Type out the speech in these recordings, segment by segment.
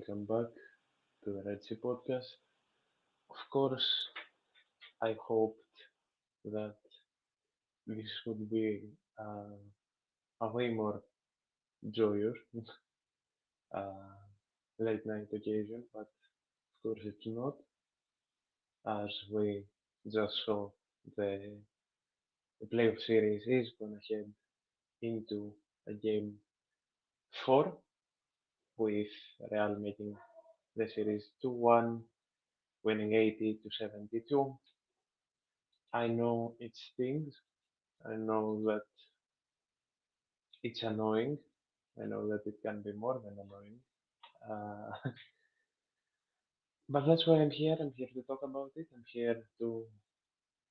Welcome back to the RedSeaPodcast. Of course, I hoped that this would be a way more joyous uh, late night occasion, but of course it's not, as we just saw the, the playoff series is gonna head into a game 4 with Real making the series 2-1, winning 80 to 72. I know it stings. I know that it's annoying. I know that it can be more than annoying. Uh, but that's why I'm here. I'm here to talk about it. I'm here to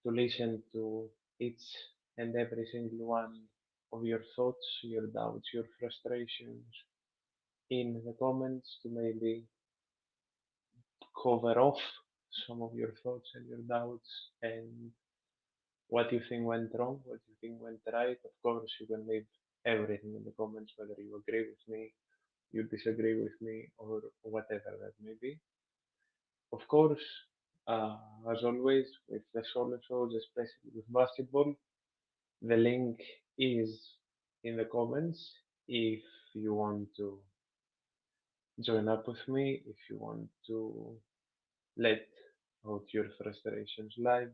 listen to each and every single one of your thoughts, your doubts, your frustrations in the comments to maybe cover off some of your thoughts and your doubts and what you think went wrong, what you think went right. Of course, you can leave everything in the comments, whether you agree with me, you disagree with me, or whatever that may be. Of course, as always, with the solo shows, especially with basketball, the link is in the comments if you want to join up with me, if you want to let out your frustrations live.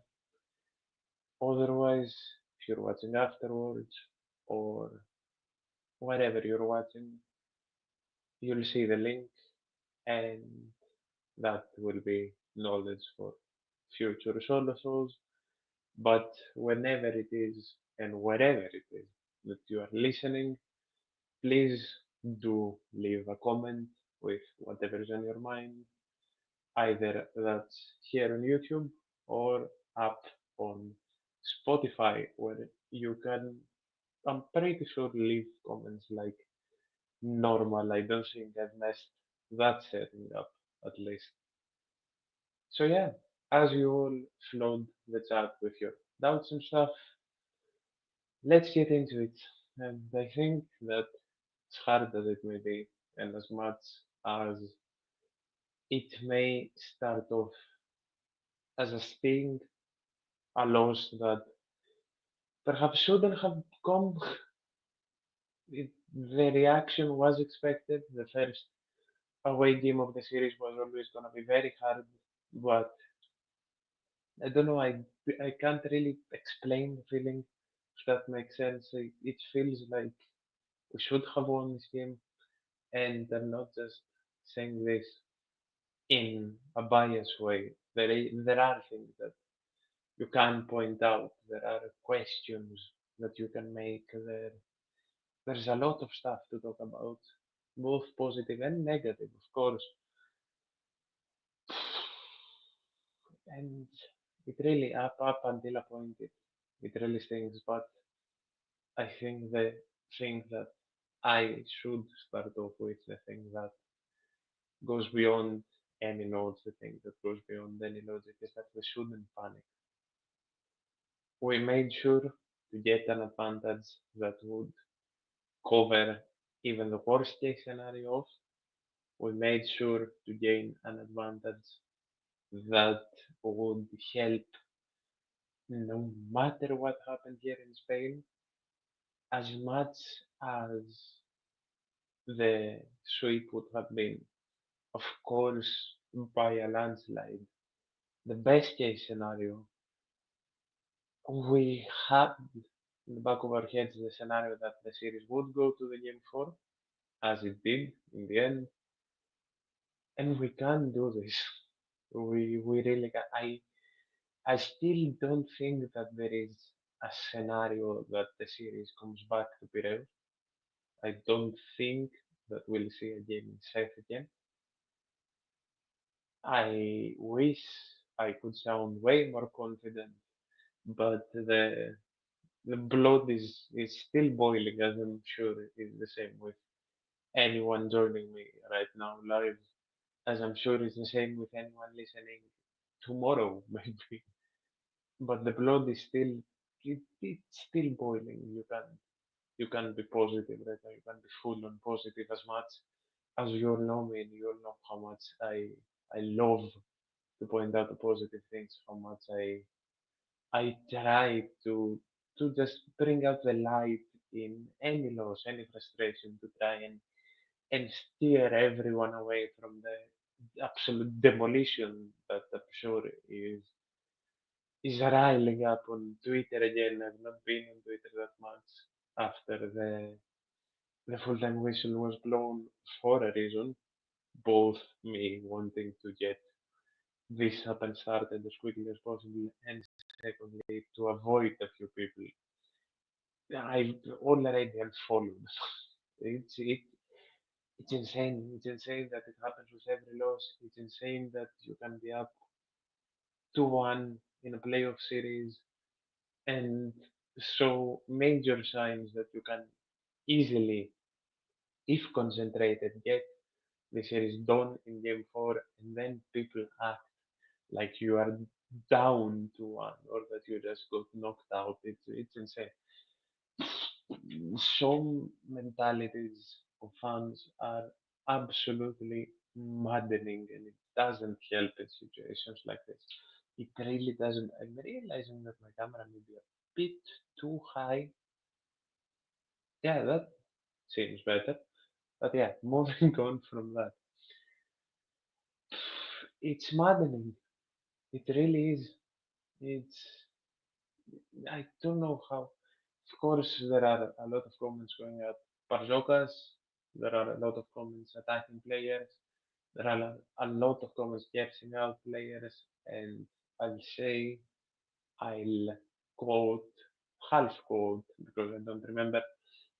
Otherwise, if you're watching afterwards or wherever you're watching, you'll see the link and that will be knowledge for future solo shows. But whenever it is and wherever it is that you are listening, please do leave a comment with whatever is on your mind, either that's here on YouTube or up on Spotify, where you can, I'm pretty sure, leave comments like normal. I don't think I've messed that setting up at least. So yeah, as you all flood the chat with your doubts and stuff, let's get into it. And I think that as hard as it may be, and as much as it may start off as a sting, a loss that perhaps shouldn't have come, the reaction was expected. The first away game of the series was always going to be very hard, but I don't know, I can't really explain the feeling, if that makes sense. It feels like we should have won this game, and I'm not just saying this in a biased way. There are things that you can point out. There are questions that you can make. There's a lot of stuff to talk about, both positive and negative, of course. And it really up until a point it really stings. But I think the thing that I should start off with, the thing that goes beyond any notes, the thing that goes beyond any logic is that we shouldn't panic. We made sure to get an advantage that would cover even the worst case scenario off. We made sure to gain an advantage that would help no matter what happened here in Spain, as much as the sweep would have been, of course, by a landslide. The best case scenario, we had in the back of our heads the scenario that the series would go to the game 4, as it did in the end, and we can do this. We really can. I still don't think that there is a scenario that the series comes back to Pireaus. I don't think that we'll see a game in safe again. I wish I could sound way more confident, but the blood is still boiling, as I'm sure is the same with anyone joining me right now live, as I'm sure it's the same with anyone listening tomorrow, maybe. But the blood is still it's still boiling. You can be positive right now. You can be full on positive as much as you all know me, and you all know how much I love to point out the positive things, how much I try to just bring out the light in any loss, any frustration, to try and steer everyone away from the absolute demolition that I'm sure is riling up on Twitter again. I've not been on Twitter that much after the full-time whistle was blown for a reason. Both me wanting to get this up and started as quickly as possible, and secondly to avoid a few people I've already unfollowed. It's it, it's insane. It's insane that it happens with every loss. It's insane that you can be up 2-1 in a playoff series and show major signs that you can easily, if concentrated, get the series done in game four, and then people act like you are down to one or that you just got knocked out. It's insane. Some mentalities of fans are absolutely maddening, and it doesn't help in situations like this. It really doesn't. I'm realizing that my camera may be a bit too high. Yeah, that seems better. But yeah, moving on from that. It's maddening. It really is. It's. I don't know how. Of course, there are a lot of comments going at Bartzokas. There are a lot of comments attacking players. There are a lot of comments guessing out players. And I'll say, I'll quote, half quote, because I don't remember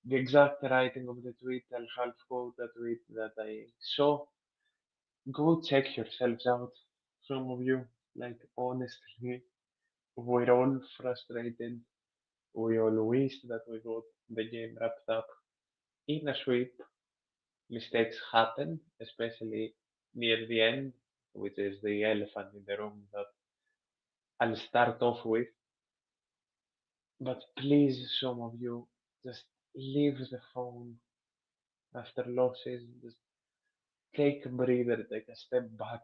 the exact writing of the tweet. I'll half quote the tweet that I saw. Go check yourselves out, some of you. Like, honestly, we're all frustrated. We all wish that we got the game wrapped up in a sweep. Mistakes happen, especially near the end, which is the elephant in the room that I'll start off with. But please, some of you, just leave the phone after losses. Just take a breather, take a step back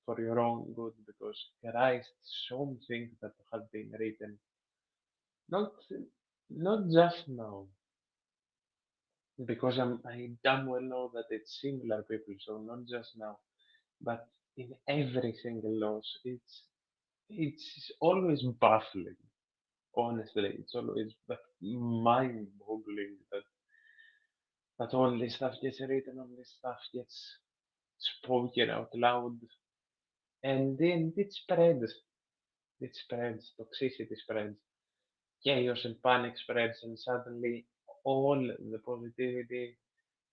for your own good, because Christ, some things that have been written, not not just now, because I damn well know that it's similar people, so not just now, but in every single loss, it's always baffling. Honestly, it's always mind-boggling that all this stuff gets written, all this stuff gets spoken out loud, and then it spreads. It spreads. Toxicity spreads. Chaos and panic spreads, and suddenly all the positivity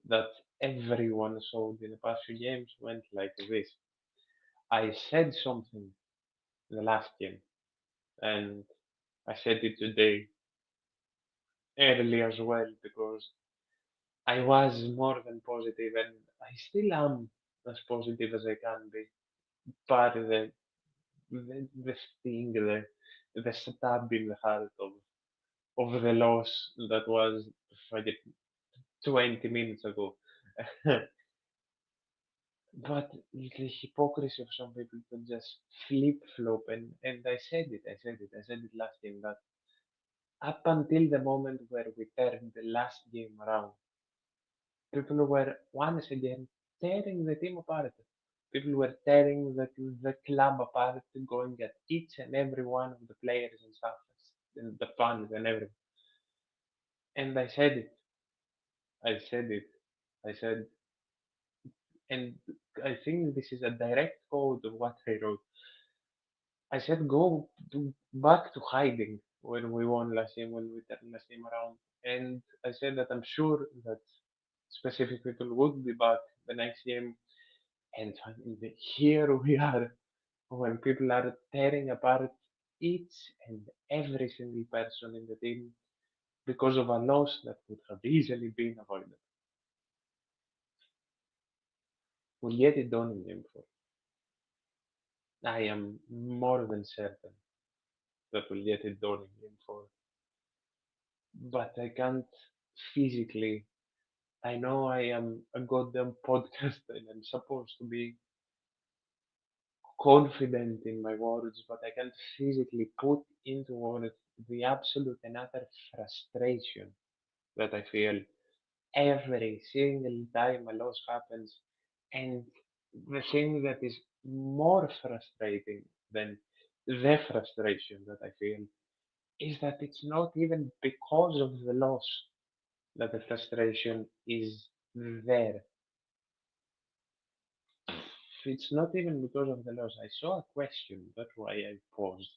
that everyone showed in the past few games went like this. I said something the last game, and I said it today early as well, because I was more than positive, and I still am as positive as I can be. But the sting, the stab in the heart of the loss that was like 20 minutes ago. But the hypocrisy of some people to just flip flop, and I said it last game, that up until the moment where we turned the last game around, people were once again tearing the team apart. People were tearing the club apart, going at each and every one of the players and staff, and the fans and everything. And I said it. I said it. I said, and I think this is a direct quote of what I wrote. I said, back to hiding when we won last game, when we turned last game around. And I said that I'm sure that specific people would be back the next game. And here we are, when people are tearing apart each and every single person in the team because of a loss that could have easily been avoided. We'll get it done in game four. I am more than certain that we'll get it done in game four. But I can't physically I know I am a goddamn podcaster and I'm supposed to be confident in my words, but I can't physically put into words the absolute and utter frustration that I feel every single time a loss happens. And the thing that is more frustrating than the frustration that I feel is that it's not even because of the loss that the frustration is there. It's not even because of the loss. I saw a question, that's why I paused.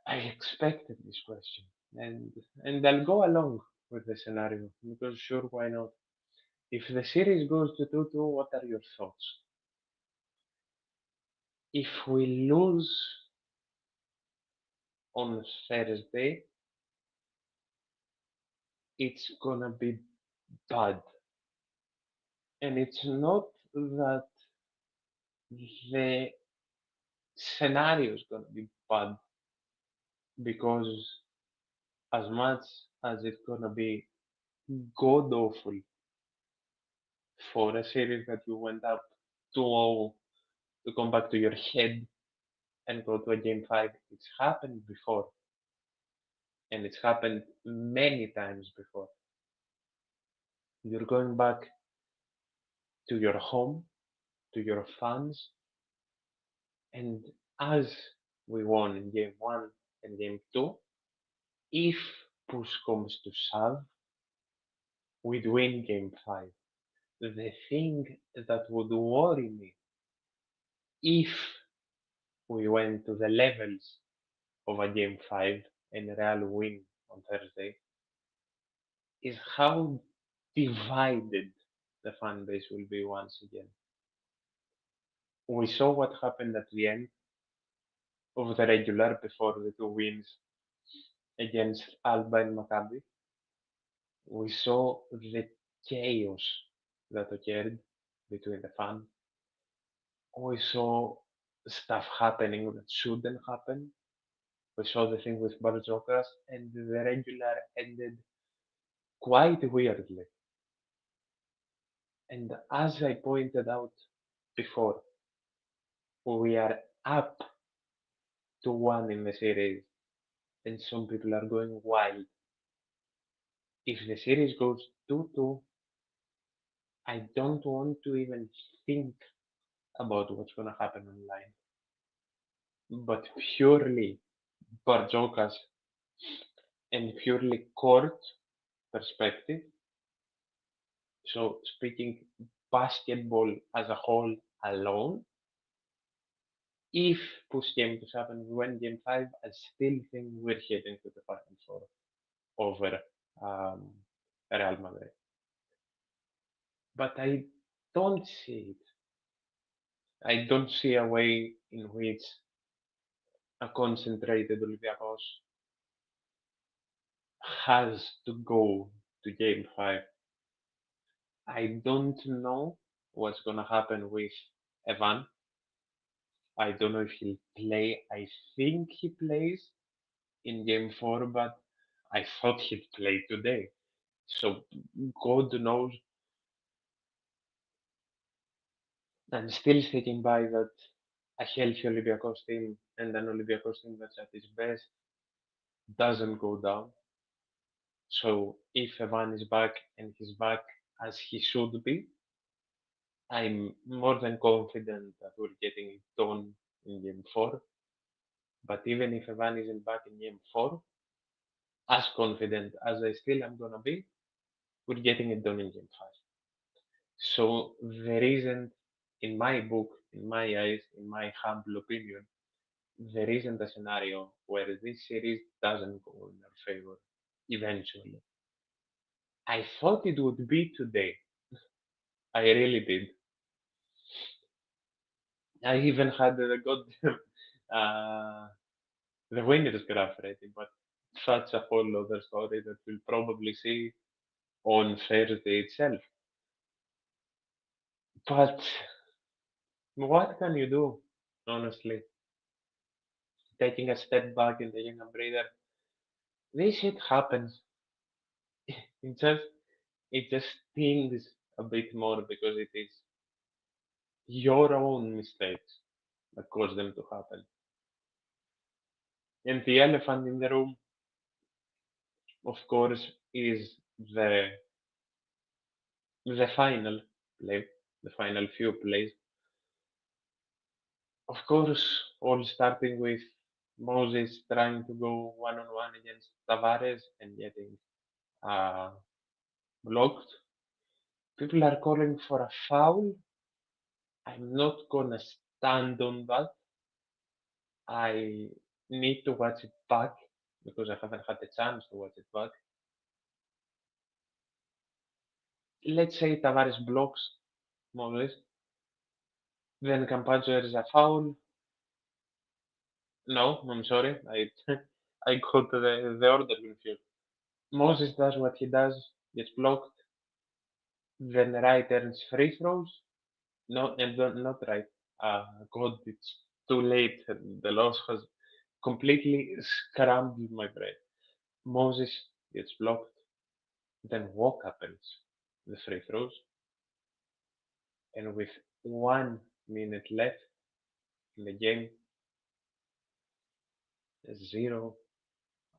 I expected this question, and I'll go along with the scenario because sure, why not? If the series goes to 2-2, what are your thoughts? If we lose on Thursday, it's gonna be bad. And it's not that the scenario is gonna be bad because as much as it's gonna be god awful for a series that you went up 2-0 to come back to your head and go to a game five, it's happened before. And it's happened many times before. You're going back to your home, to your fans, and as we won in game one and game two, if push comes to shove, we'd win game five. The thing that would worry me if we went to the levels of a game five and Real win on Thursday is how divided the fan base will be once again. We saw what happened at the end of the regular before the two wins against Alba and Maccabi. We saw the chaos that occurred between the fans. We saw stuff happening that shouldn't happen. We saw the thing with Bartzokas, and the regular ended quite weirdly. And as I pointed out before, we are up to one in the series, and some people are going wild. If the series goes 2-2, I don't want to even think about what's going to happen online. But purely Bartzokas and purely court perspective, so speaking basketball as a whole alone, if push came to happen, we win game five, I still think we're heading to the final four over um, Real Madrid. But I don't see it. I don't see a way in which a concentrated Olympiacos has to go to game five. I don't know what's gonna happen with Evan. I don't know if he'll play. I think he plays in game four, but I thought he'd play today. So God knows. I'm still sticking by that a healthy Olympiacos team and an Olympiacos team that's at its best doesn't go down. So if Evan is back and he's back as he should be, I'm more than confident that we're getting it done in game four. But even if Evan isn't back in game four, as confident as I still am gonna be, we're getting it done in game five. So there isn't, in my book, in my eyes, in my humble opinion, there isn't a scenario where this series doesn't go in our favor eventually. I thought it would be today. I really did. I even had the goddamn the winners graph ready, but that's a whole other story that we'll probably see on Thursday itself. But what can you do, honestly? Taking a step back and taking a breather. This shit happens. It just it just stings a bit more because it is your own mistakes that cause them to happen. And the elephant in the room, of course, is the final play, the final few plays. Of course, all starting with Moses trying to go one on one against Tavares and getting uh, blocked. People are calling for a foul. I'm not gonna stand on that. I need to watch it back because I haven't had the chance to watch it back. Let's say Tavares blocks Moses, then Campazzo is a foul. No, I'm sorry, I I got the order confused. Moses does what he does, gets blocked, then Wright earns free throws. No, and not right. God, it's too late. The loss has completely scrambled my brain. Moses gets blocked, then walk happens, the free throws, and with 1 minute left in the game, 0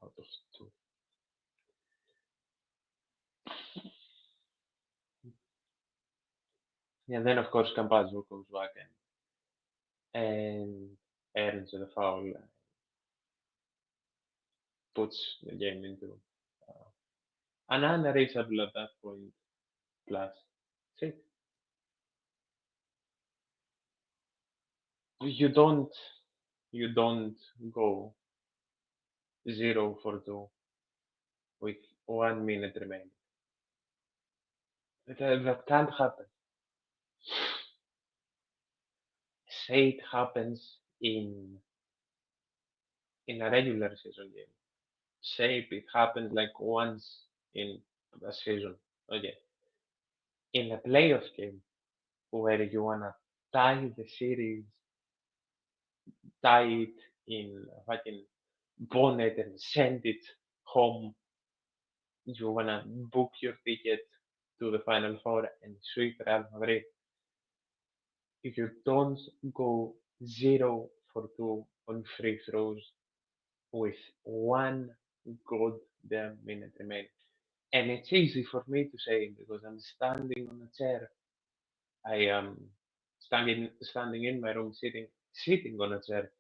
out of 2. And then, of course, Campazzo goes back and earns the foul, puts the game into uh, an unreachable at that point plus 6. You don't you don't go 0 for 2 with 1 minute remaining. That can't happen. Say it happens in a regular season game. Say it happens like once in a season. Okay. In a playoff game where you wanna tie the series, tie it in a fucking bonnet and send it home. You wanna book your ticket to the Final Four and sweep Real Madrid. If you don't go 0 for 2 on free throws with 1 goddamn minute remaining. And it's easy for me to say because I'm standing on a chair. I am standing in my room, sitting on a chair,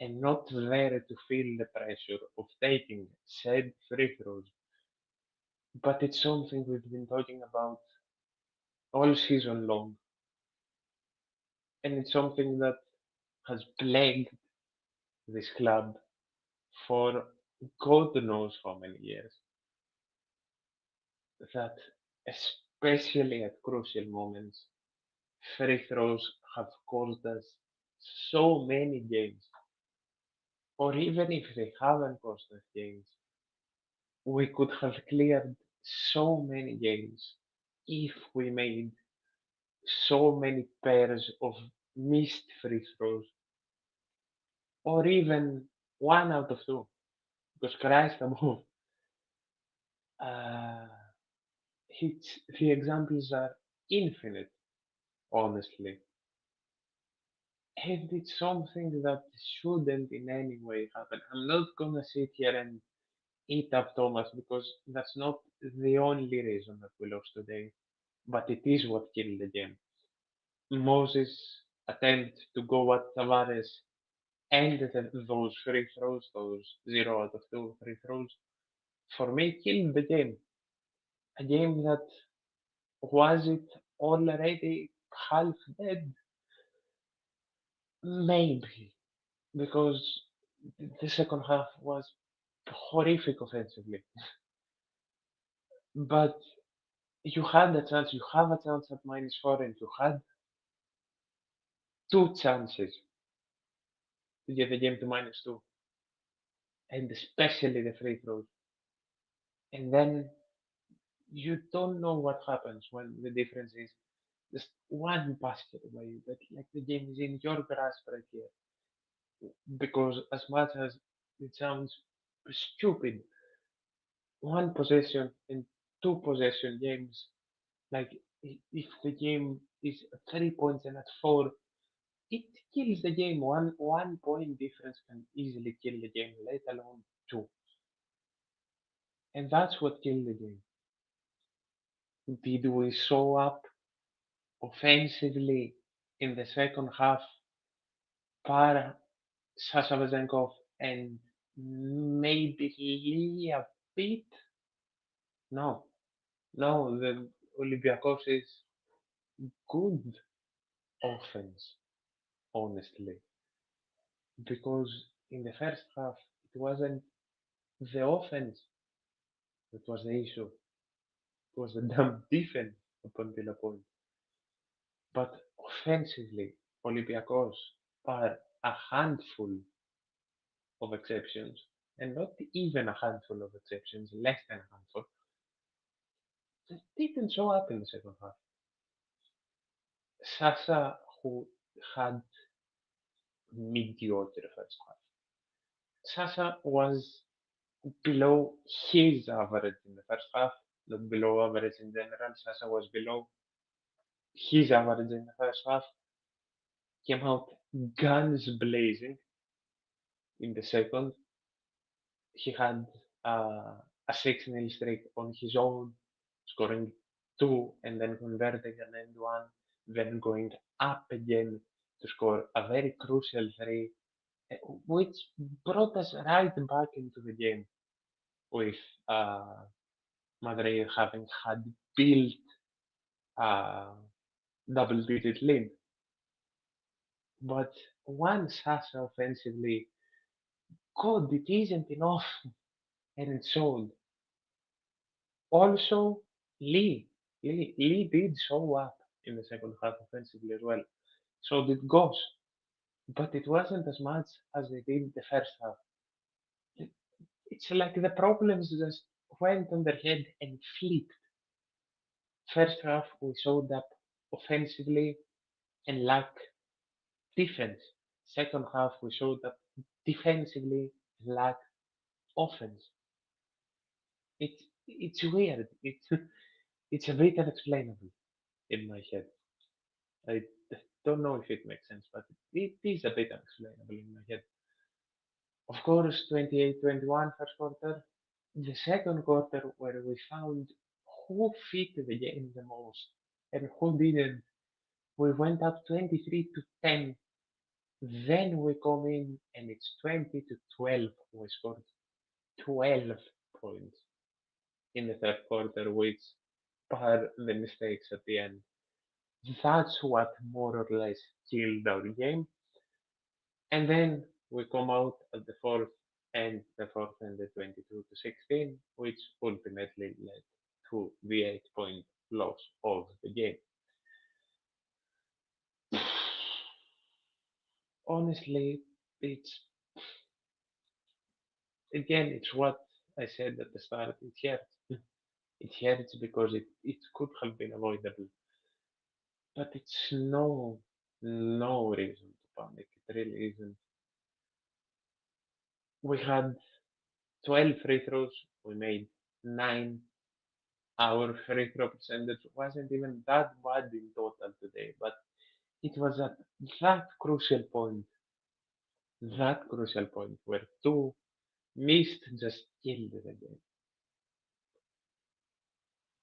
and not there to feel the pressure of taking said free throws. But it's something we've been talking about all season long, and it's something that has plagued this club for God knows how many years. That especially at crucial moments, free throws have cost us so many games. Or even if they haven't cost us games, we could have cleared so many games if we made so many pairs of missed free throws, or even 1 out of 2. Because Christ above, uh, the examples are infinite, honestly. And it's something that shouldn't in any way happen. I'm not gonna sit here and eat up Thomas because that's not the only reason that we lost today, but it is what killed the game. Moses' attempt to go at Tavares ended those free throws, those 0 out of 2 free throws, for me killed the game. A game that was it already half dead? Maybe, because the second half was horrific offensively. But you had a chance, you have a chance at -4, and you had two chances to get the game to -2, and especially the free throws. And then you don't know what happens when the difference is just one basket away. That like the game is in your grasp right here. Because as much as it sounds stupid, one possession and two possession games. Like if the game is 3 points and at four, it kills the game. One point difference can easily kill the game, let alone two. And that's what killed the game. Did we show up offensively in the second half para Sasha Vezenkov and maybe Lee a bit? No. No, the Olympiacos is good offense, honestly. Because in the first half, it wasn't the offense that was the issue. It was the damn defense up until a point. But offensively, Olympiacos, bar a handful of exceptions, and not even a handful of exceptions, less than a handful, just didn't show up in the second half. Sasa, who had mediocre first half. Sasa was below his average in the first half, not below average in general. Sasa was below his average in the first half, came out guns blazing in the second. He had a 6-0 streak on his own, scoring two and then converting an end one, then going up again to score a very crucial three, which brought us right back into the game with Madrid having had built a double-digit lead. But once Sasa offensively, God, it isn't enough, and it showed. Also, Lee did show up in the second half offensively as well. So did Goss, but it wasn't as much as they did the first half. It's like the problems just went on their head and flipped. First half, we showed up offensively and lacked defense. Second half, we showed up defensively and lacked offense. It's weird. It's a bit unexplainable in my head. I don't know if it makes sense, but it is a bit unexplainable in my head. Of course, 28-21 first quarter. The second quarter, where we found who fit the game the most and who didn't. We went up 23-10. Then we come in and it's 20-12. We scored 12 points in the third quarter, which par the mistakes at the end. That's what more or less killed our game. And then we come out at the fourth and the 22-16, which ultimately led to the 8-point loss of the game. Honestly, it's again, it's what I said at the start. It hurts. It hurts because it could have been avoidable, but it's no reason to panic. It really isn't. We had 12 free throws. We made 9. Our free throw percentage wasn't even that bad in total today, but it was at that crucial point where two missed just killed the game.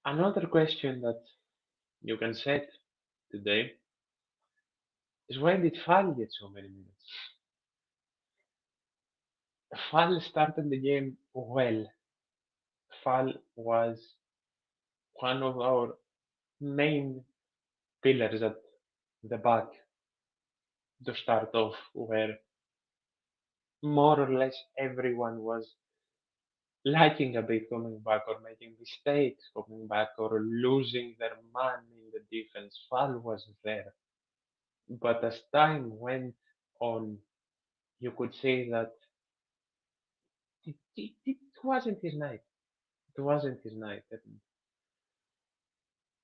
Another question that you can set today is, why did Fall get so many minutes? Fall started the game well. Fall was one of our main pillars at the back to start off, where more or less everyone was lacking a bit coming back or making mistakes coming back or losing their man in the defense. Fall was there. But as time went on, you could say that it wasn't his night. It wasn't his night.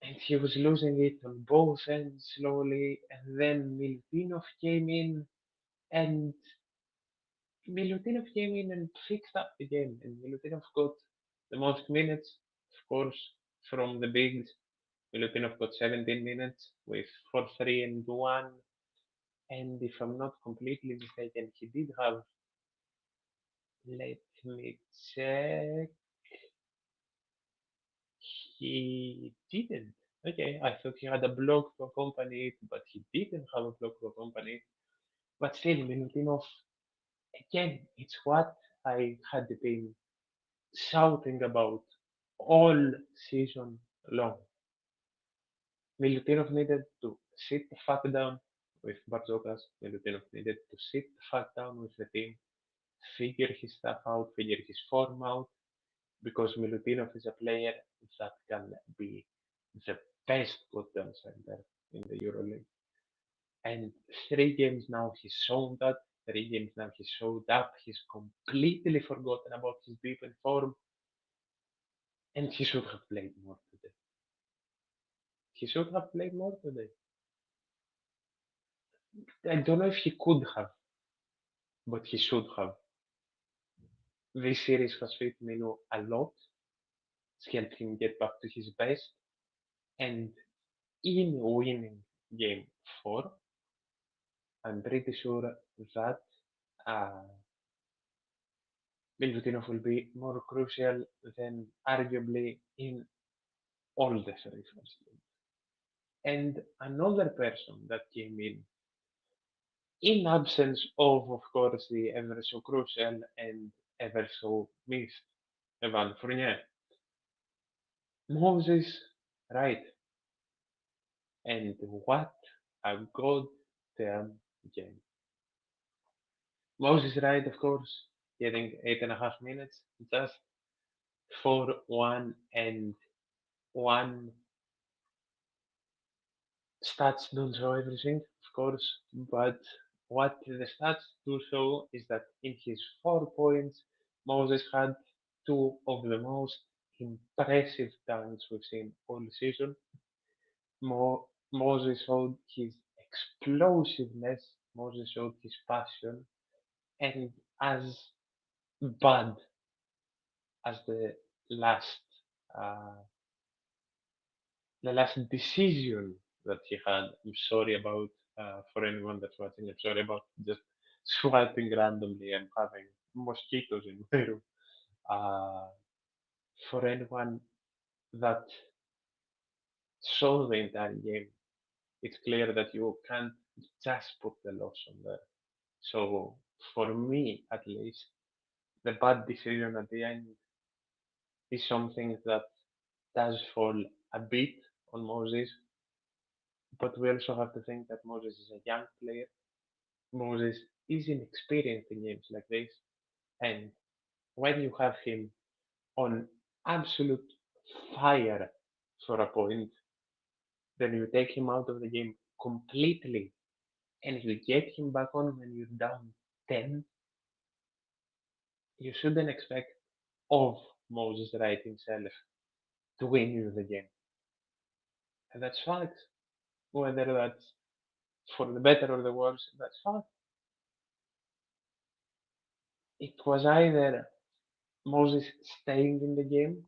And he was losing it on both ends slowly. And then and Milutinov came in and fixed up the game. And Milutinov got the most minutes, of course. from the bigs. Milutinov got 17 minutes with 4-3 and 1. And if I'm not completely mistaken, he did have. Let me check. He didn't. Okay, I thought he had a block to accompany it, but he didn't have a block to accompany it. But still, Milutinov, again, it's what I had been shouting about all season long. Milutinov needed to sit the fuck down with Bartzokas. Milutinov needed to sit the fuck down with the team, figure his stuff out, figure his form out, because Milutinov is a player that can be the best goddamn center in the Euroleague. And 3 games now he's shown that. 3 games now he showed up. He's completely forgotten about his deep in form, and he should have played more today. He should have played more today. I don't know if he could have, but he should have. This series has fit Minu a lot. It's helped him get back to his best. And in winning game 4, I'm pretty sure that uh, Milutinov will be more crucial than arguably in all the 3 first games. And another person that came in absence of course, the ever so crucial and ever so missed Evan Fournier, Moses Wright. And what a goddamn game. Moses Wright, of course, getting 8.5 minutes, just 4-1 and 1. Stats don't show everything, of course, but what the stats do show is that in his 4 points, Moses had 2 of the most impressive dunks we've seen all season. Moses showed his explosiveness, Moses showed his passion, and as bad as last uh, the last decision that he had. I'm sorry about for anyone that's watching. I'm sorry about just swiping randomly and having mosquitoes in my room. Uh, for anyone that saw the entire game, it's clear that you can't just put the loss on there. So for me, at least, the bad decision at the end is something that does fall a bit on Moses, but we also have to think that Moses is a young player. Moses is inexperienced in games like this, and when you have him on absolute fire for a point, then you take him out of the game completely and you get him back on when you're down 10, you shouldn't expect of Moses Wright himself to win you the game. And that's fact. Whether that's for the better or the worse, that's fact. It was either Moses staying in the game,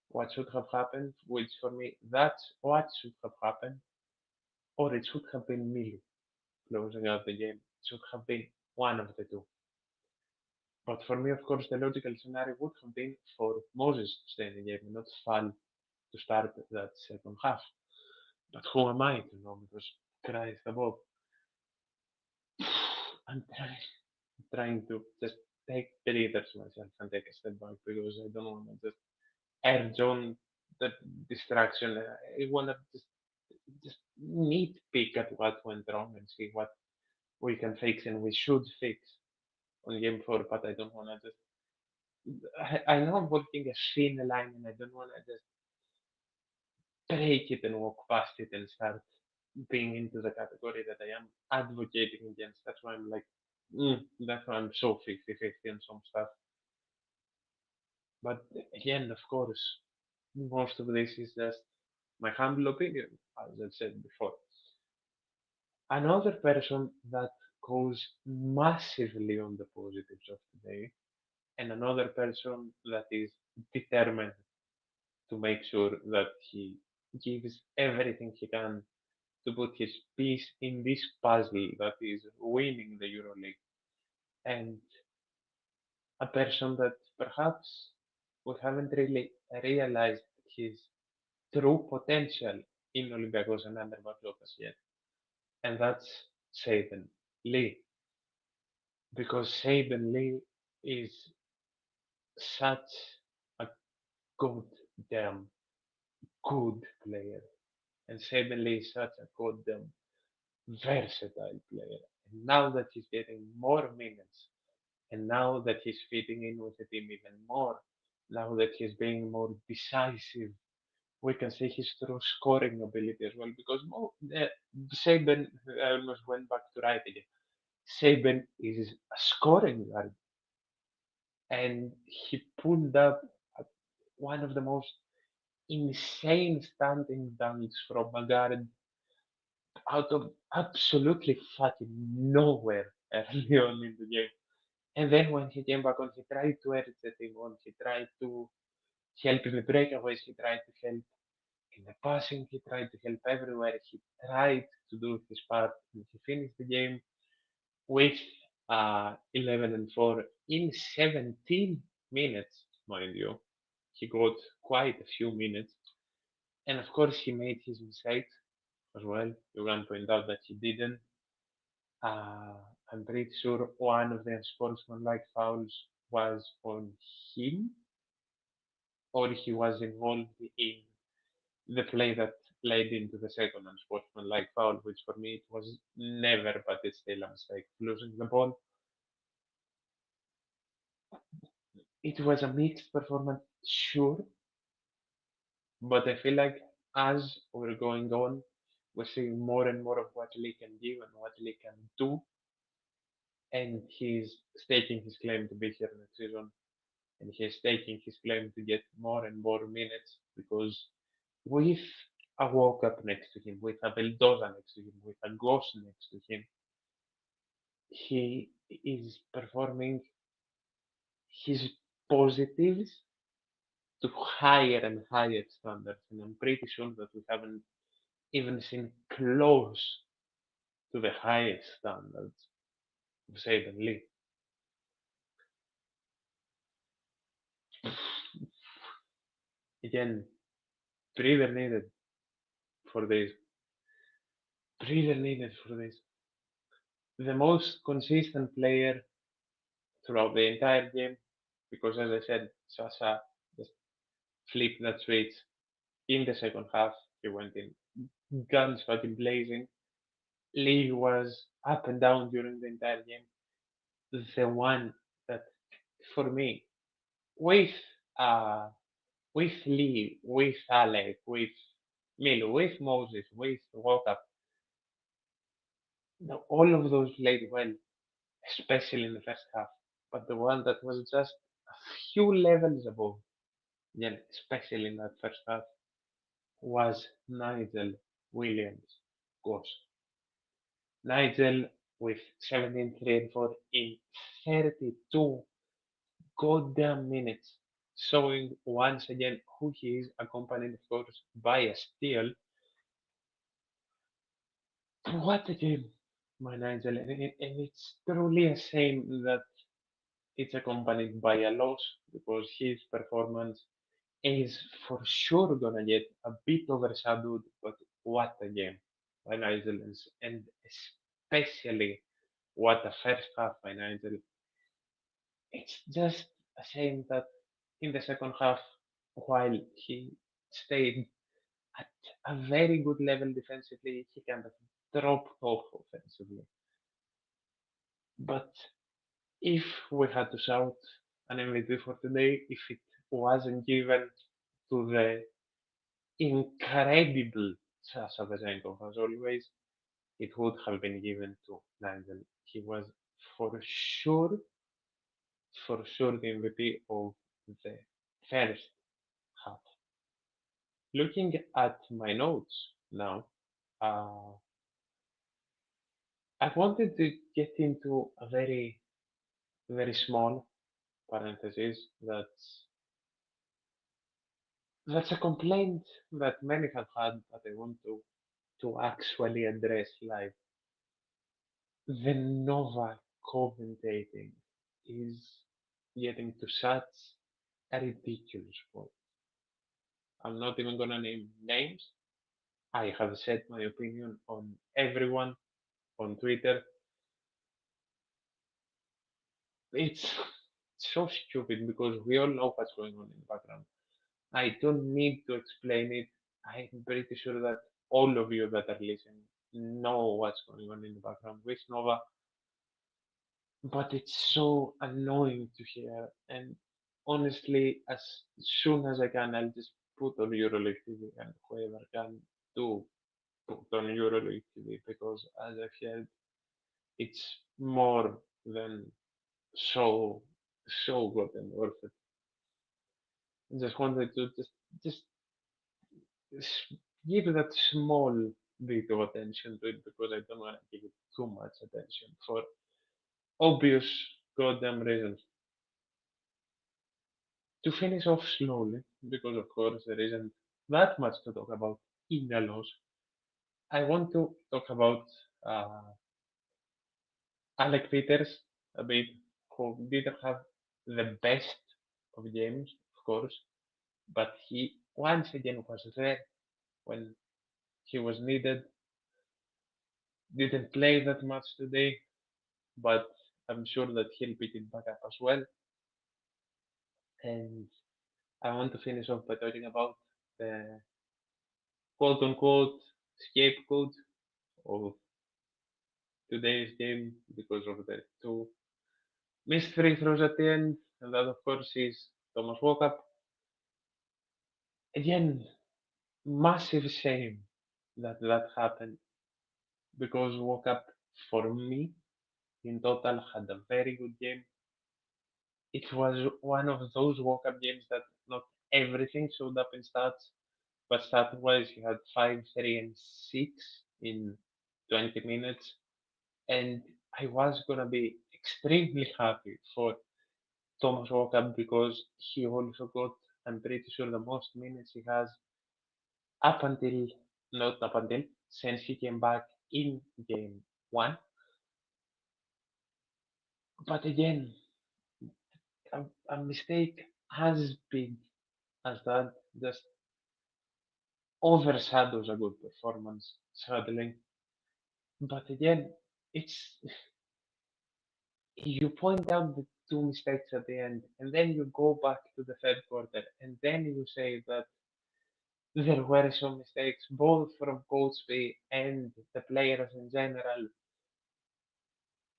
what should have happened, which for me, that's what should have happened, or it should have been Mili closing out the game. It should have been one of the two. But for me, of course, the logical scenario would have been for Moses to stay in the game and not Fall to start that second half. But who am I to know? Because Christ above, I'm trying to just take breathers myself and take a step back because I don't want to just urge on the distraction. I want to just nitpick at what went wrong and see what we can fix and we should fix on game 4. But I don't want to just. I know I'm walking a thin line and I don't want to just break it and walk past it and start being into the category that I am advocating against. That's why I'm like, that's why I'm so 50-50 on some stuff. But again, of course, most of this is just my humble opinion, as I said before. Another person that goes massively on the positives of today, and another person that is determined to make sure that he gives everything he can to put his piece in this puzzle that is winning the EuroLeague. And a person that perhaps we haven't really realized his true potential in Olympiacos and under Bartzokas yet. And that's Saban Lee. Because Saban Lee is such a goddamn good player. And Saban Lee is such a goddamn versatile player. And now that he's getting more minutes, and now that he's fitting in with the team even more, now that he's being more decisive, we can see his true scoring ability as well. Because Saban, I almost went back to right again. Saban is a scoring guard, and he pulled up one of the most insane standing dunks from a guard out of absolutely fucking nowhere early on in the game. And then when he came back on, he tried to edit the team on, he tried to help in the breakaways, he tried to help in the passing, he tried to help everywhere, he tried to do his part, and he finished the game with 11 and 4 in 17 minutes, mind you. He got quite a few minutes, and of course, he made his mistakes as well. You can point out that he didn't. Uh, I'm pretty sure one of the unsportsmanlike fouls was on him, or he was involved in the play that led into the second unsportsmanlike foul, which for me it was never, but it's still a mistake. Losing the ball, it was a mixed performance, sure, but I feel like as we're going on, we're seeing more and more of what Lee can give and what Lee can do, and he's staking his claim to be here next season, and he's staking his claim to get more and more minutes because with a walk up next to him, with a Beldoza next to him, with a Ghost next to him, he is performing his positives to higher and higher standards, and I'm pretty sure that we haven't even seen close to the highest standards of Saban Lee. Again, breather needed for this. Breather needed for this. The most consistent player throughout the entire game, because as I said, Sasa just flipped that switch in the second half. He went in guns fucking blazing. Lee was up and down during the entire game. The one that, for me, with uh, with Lee, with Alec, with Milo, with Moses, with Walkup, all of those played well, especially in the first half. But the one that was just a few levels above, yeah, especially in that first half, was Nigel Williams. Gosh, Nigel with 17, 3 and 4 in 32 goddamn minutes, showing once again who he is, accompanied, of course, by a steal. What a game, my Nigel, and it's truly a shame that it's accompanied by a loss because his performance is for sure gonna get a bit overshadowed. But what a game by Nigel, and especially what a first half by Nigel. It's just a shame that in the second half, while he stayed at a very good level defensively, he kind of dropped off offensively. But if we had to shout an MVP for today, if it wasn't given to the incredible Sasha Vezenkov as always, it would have been given to Nigel. He was for sure the MVP of the first half. Looking at my notes now, uh, I wanted to get into a very small parenthesis that's That's a complaint that many have had, but I want to actually address live. The Nova commentating is getting to such a ridiculous point. I'm not even gonna name names. I have said my opinion on everyone on Twitter. It's so stupid because we all know what's going on in the background. I don't need to explain it. I'm pretty sure that all of you that are listening know what's going on in the background with Nova, but it's so annoying to hear. And honestly, as soon as I can, I'll just put on Euroleague TV and whoever can do put on Euroleague TV because, as I've heard, it's more than so so good and worth it. I just wanted to just give that small bit of attention to it because I don't want to give it too much attention for obvious goddamn reasons. To finish off slowly, because of course there isn't that much to talk about in the loss, I want to talk about uh, Alec Peters a bit, who didn't have the best of games, of course, but he once again was there when he was needed. Didn't play that much today, but I'm sure that he'll pick it back up as well. And I want to finish off by talking about the quote unquote scapegoat of today's game because of the two missed free throws at the end, and that of course is Thomas Walkup. Again, massive shame that that happened because Walkup, for me, in total, had a very good game. It was one of those walk-up games that not everything showed up in stats, but stat-wise, he had 5, 3, and 6 in 20 minutes. And I was gonna be extremely happy for Thomas Walkup because he also got, I'm pretty sure, the most minutes he has up until, not up until, since he came back in game one. But again, a mistake as big as that just overshadows a good performance, sadly. But again, it's you point out the two mistakes at the end, and then you go back to the third quarter, and then you say that there were some mistakes, both from Coach B and the players in general.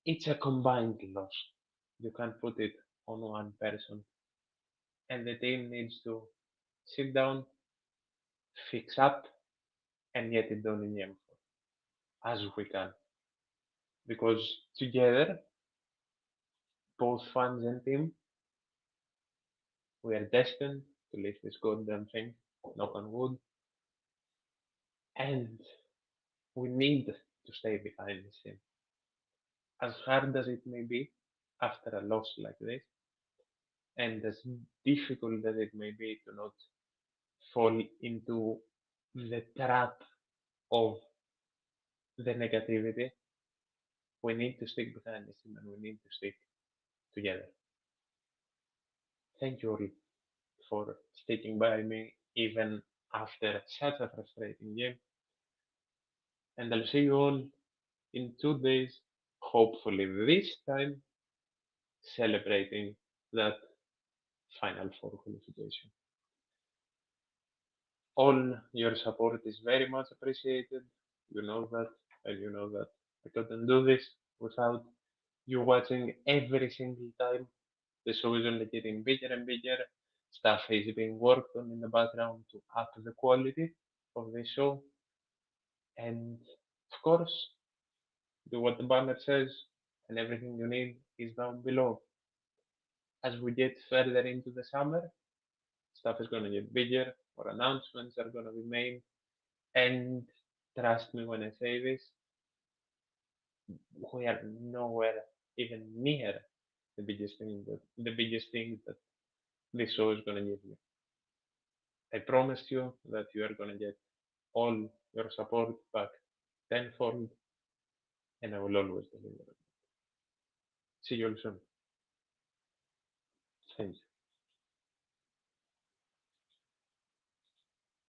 It's a combined loss. You can't put it on one person, and the team needs to sit down, fix up, and get it done in M4 as we can, because together, both fans and team, we are destined to lift this goddamn thing, knock on wood, and we need to stay behind this team. As hard as it may be after a loss like this, and as difficult as it may be to not fall into the trap of the negativity, we need to stick behind this team and we need to stick together. Thank you all for sticking by me even after such a frustrating game, and I'll see you all in 2 days, hopefully this time celebrating that Final Four qualification. All your support is very much appreciated. You know that, and you know that I couldn't do this without you watching every single time. The show is only getting bigger and bigger. Stuff is being worked on in the background to up the quality of the show. And of course, do what the banner says, and everything you need is down below. As we get further into the summer, stuff is going to get bigger, more announcements are going to be made, and trust me when I say this, we are nowhere even near the biggest thing that this show is going to give you. I promised you that you are gonna get all your support back tenfold, and I will always deliver. See you all soon. Thank you.